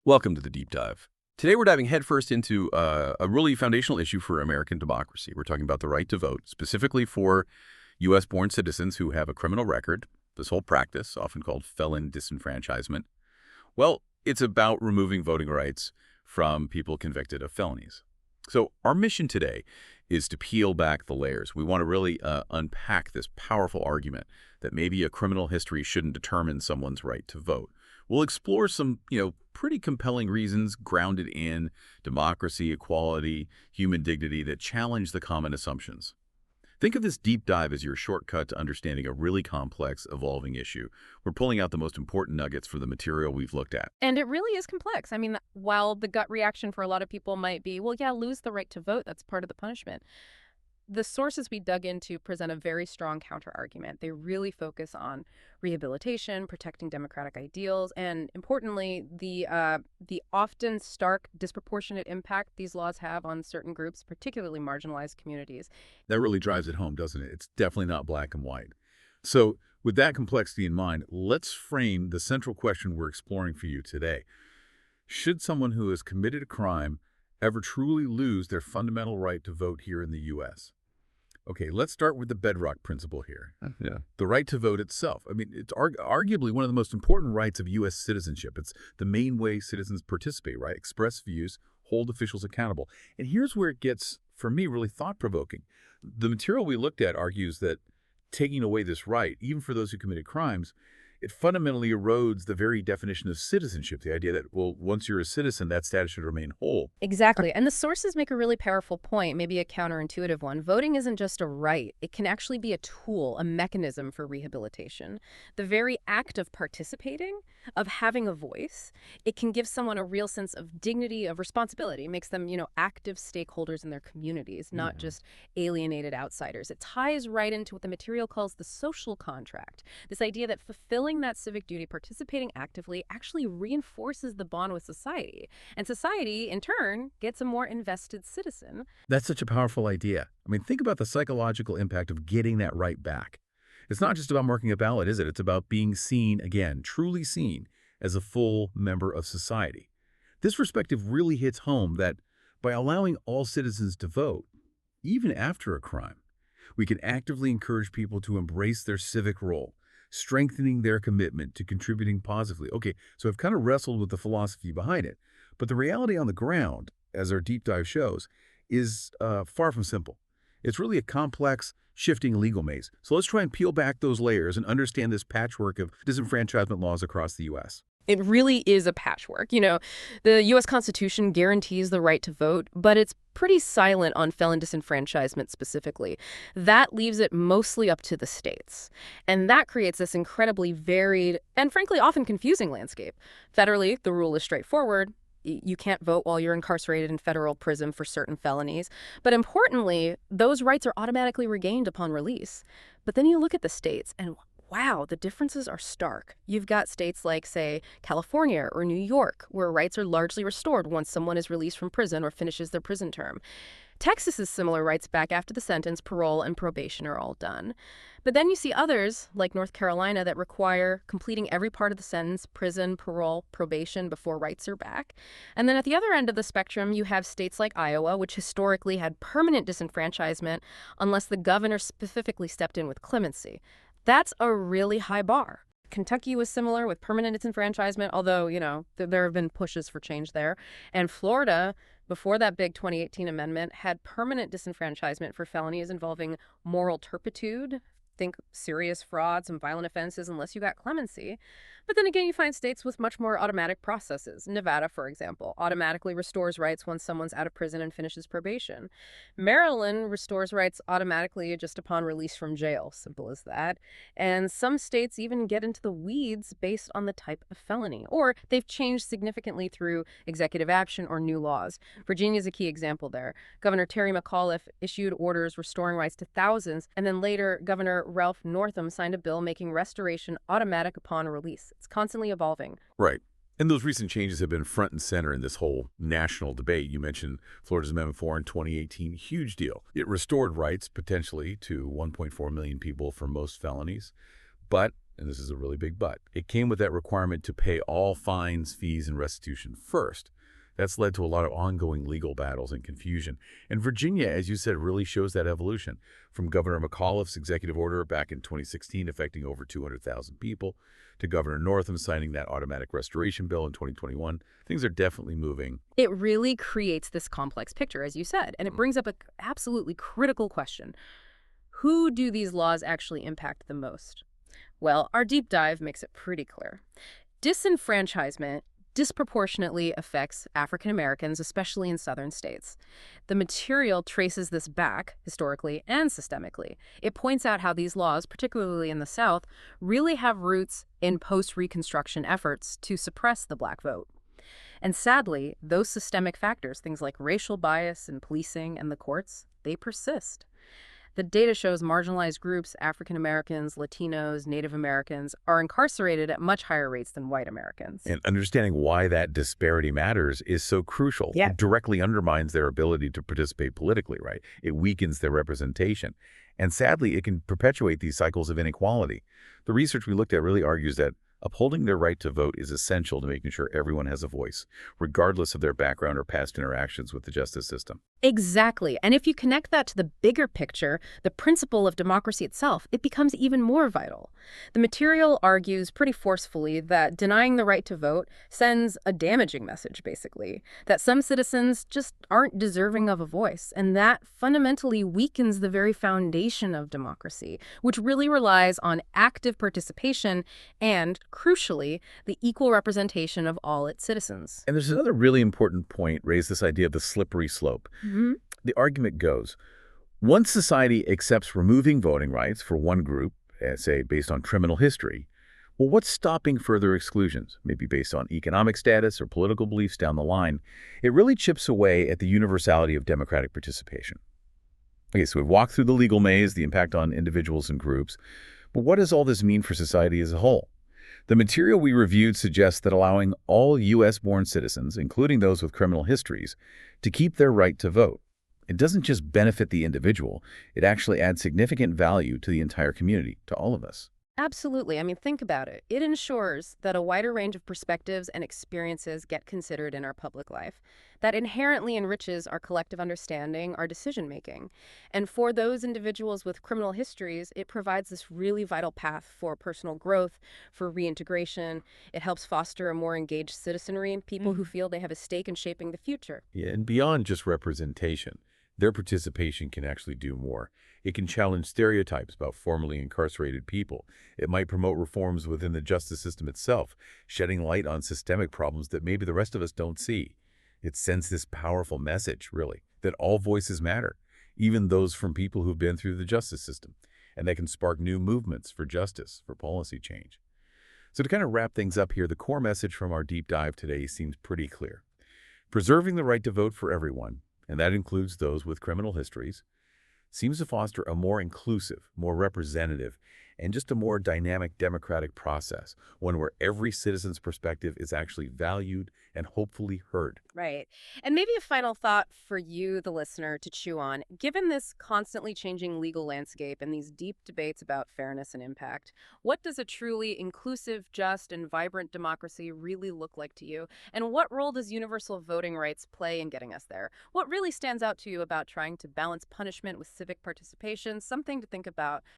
Welcome to the Deep Dive. Today we're diving headfirst into a really foundational issue for American democracy. We're talking about the right to vote, specifically for U.S.-born citizens who have a criminal record. This whole practice, often called felon disenfranchisement, well, it's about removing voting rights from people convicted of felonies. So our mission today is to peel back the layers. We want to really unpack this powerful argument that maybe a criminal history shouldn't determine someone's right to vote. We'll explore some, pretty compelling reasons grounded in democracy, equality, human dignity that challenge the common assumptions. Think of this deep dive as your shortcut to understanding a really complex, evolving issue. We're pulling out the most important nuggets for the material we've looked at. And it really is complex. I mean, while the gut reaction for a lot of people might be, well, yeah, lose the right to vote. That's part of the punishment. The sources we dug into present a very strong counter-argument. They really focus on rehabilitation, protecting democratic ideals, and importantly, the often stark, disproportionate impact these laws have on certain groups, particularly marginalized communities. That really drives it home, doesn't it? It's definitely not black and white. So with that complexity in mind, let's frame the central question we're exploring for you today. Should someone who has committed a crime ever truly lose their fundamental right to vote here in the U.S.? Okay, let's start with the bedrock principle here. Yeah. The right to vote itself. I mean, it's arguably one of the most important rights of U.S. citizenship. It's the main way citizens participate, right? Express views, hold officials accountable. And here's where it gets, for me, really thought-provoking. The material we looked at argues that taking away this right, even for those who committed crimes, it fundamentally erodes the very definition of citizenship, the idea that, well, once you're a citizen, that status should remain whole. Exactly. And the sources make a really powerful point, maybe a counterintuitive one. Voting isn't just a right. It can actually be a tool, a mechanism for rehabilitation. The very act of participating, of having a voice, it can give someone a real sense of dignity, of responsibility. It makes them, active stakeholders in their communities, not just alienated outsiders. It ties right into what the material calls the social contract, this idea that fulfilling that civic duty, participating actively, actually reinforces the bond with society. And society, in turn, gets a more invested citizen. That's such a powerful idea. I mean, think about the psychological impact of getting that right back. It's not just about marking a ballot, is it? It's about being seen, again, truly seen as a full member of society. This perspective really hits home that by allowing all citizens to vote, even after a crime, we can actively encourage people to embrace their civic role, strengthening their commitment to contributing positively. Okay, so I've kind of wrestled with the philosophy behind it, but the reality on the ground, as our deep dive shows, is far from simple. It's really a complex, shifting legal maze. So let's try and peel back those layers and understand this patchwork of disenfranchisement laws across the U.S. It really is a patchwork. The U.S. Constitution guarantees the right to vote, but it's pretty silent on felon disenfranchisement specifically. That leaves it mostly up to the states. And that creates this incredibly varied and frankly often confusing landscape. Federally, the rule is straightforward. You can't vote while you're incarcerated in federal prison for certain felonies. But importantly, those rights are automatically regained upon release. But then you look at the states and wow, the differences are stark. You've got states like, say, California or New York, where rights are largely restored once someone is released from prison or finishes their prison term. Texas's similar rights back after the sentence, parole, and probation are all done. But then you see others, like North Carolina, that require completing every part of the sentence, prison, parole, probation, before rights are back. And then at the other end of the spectrum, you have states like Iowa, which historically had permanent disenfranchisement unless the governor specifically stepped in with clemency. That's a really high bar. Kentucky was similar with permanent disenfranchisement, although, there have been pushes for change there. And Florida, before that big 2018 amendment, had permanent disenfranchisement for felonies involving moral turpitude. Think serious frauds and violent offenses unless you got clemency. But then again, you find states with much more automatic processes. Nevada, for example, automatically restores rights once someone's out of prison and finishes probation. Maryland restores rights automatically just upon release from jail. Simple as that. And some states even get into the weeds based on the type of felony. Or they've changed significantly through executive action or new laws. Virginia's a key example there. Governor Terry McAuliffe issued orders restoring rights to thousands, and then later Governor Ralph Northam signed a bill making restoration automatic upon release. It's constantly evolving. Right. And those recent changes have been front and center in this whole national debate. You mentioned Florida's Amendment 4 in 2018, huge deal. It restored rights potentially to 1.4 million people for most felonies. But and this is a really big but, it came with that requirement to pay all fines, fees, and restitution first. That's led to a lot of ongoing legal battles and confusion. And Virginia, as you said, really shows that evolution. From Governor McAuliffe's executive order back in 2016 affecting over 200,000 people to Governor Northam signing that automatic restoration bill in 2021, things are definitely moving. It really creates this complex picture, as you said, and it brings up an absolutely critical question. Who do these laws actually impact the most? Well, our deep dive makes it pretty clear. Disenfranchisement disproportionately affects African Americans, especially in southern states. The material traces this back, historically and systemically. It points out how these laws, particularly in the South, really have roots in post-Reconstruction efforts to suppress the black vote. And sadly, those systemic factors, things like racial bias and policing and the courts, they persist. The data shows marginalized groups, African Americans, Latinos, Native Americans, are incarcerated at much higher rates than white Americans. And understanding why that disparity matters is so crucial. Yeah. It directly undermines their ability to participate politically, right? It weakens their representation. And sadly, it can perpetuate these cycles of inequality. The research we looked at really argues that upholding their right to vote is essential to making sure everyone has a voice, regardless of their background or past interactions with the justice system. Exactly. And if you connect that to the bigger picture, the principle of democracy itself, it becomes even more vital. The material argues pretty forcefully that denying the right to vote sends a damaging message, basically, that some citizens just aren't deserving of a voice, and that fundamentally weakens the very foundation of democracy, which really relies on active participation and, crucially, the equal representation of all its citizens. And there's another really important point raised, this idea of the slippery slope. The argument goes, once society accepts removing voting rights for one group, say based on criminal history, well, what's stopping further exclusions, maybe based on economic status or political beliefs down the line? It really chips away at the universality of democratic participation. Okay, so we've walked through the legal maze, the impact on individuals and groups, but what does all this mean for society as a whole? The material we reviewed suggests that allowing all U.S.-born citizens, including those with criminal histories, to keep their right to vote, it doesn't just benefit the individual, it actually adds significant value to the entire community, to all of us. Absolutely. I mean, think about it. It ensures that a wider range of perspectives and experiences get considered in our public life. That inherently enriches our collective understanding, our decision-making. And for those individuals with criminal histories, it provides this really vital path for personal growth, for reintegration. It helps foster a more engaged citizenry and people who feel they have a stake in shaping the future. Yeah, and beyond just representation, their participation can actually do more. It can challenge stereotypes about formerly incarcerated people. It might promote reforms within the justice system itself, shedding light on systemic problems that maybe the rest of us don't see. It sends this powerful message, really, that all voices matter, even those from people who've been through the justice system, and that can spark new movements for justice, for policy change. So to kind of wrap things up here, the core message from our deep dive today seems pretty clear. Preserving the right to vote for everyone, and that includes those with criminal histories, seems to foster a more inclusive, more representative, and just a more dynamic democratic process, one where every citizen's perspective is actually valued and hopefully heard. Right. And maybe a final thought for you, the listener, to chew on. Given this constantly changing legal landscape and these deep debates about fairness and impact, what does a truly inclusive, just, and vibrant democracy really look like to you? And what role does universal voting rights play in getting us there? What really stands out to you about trying to balance punishment with civic participation? Something to think about.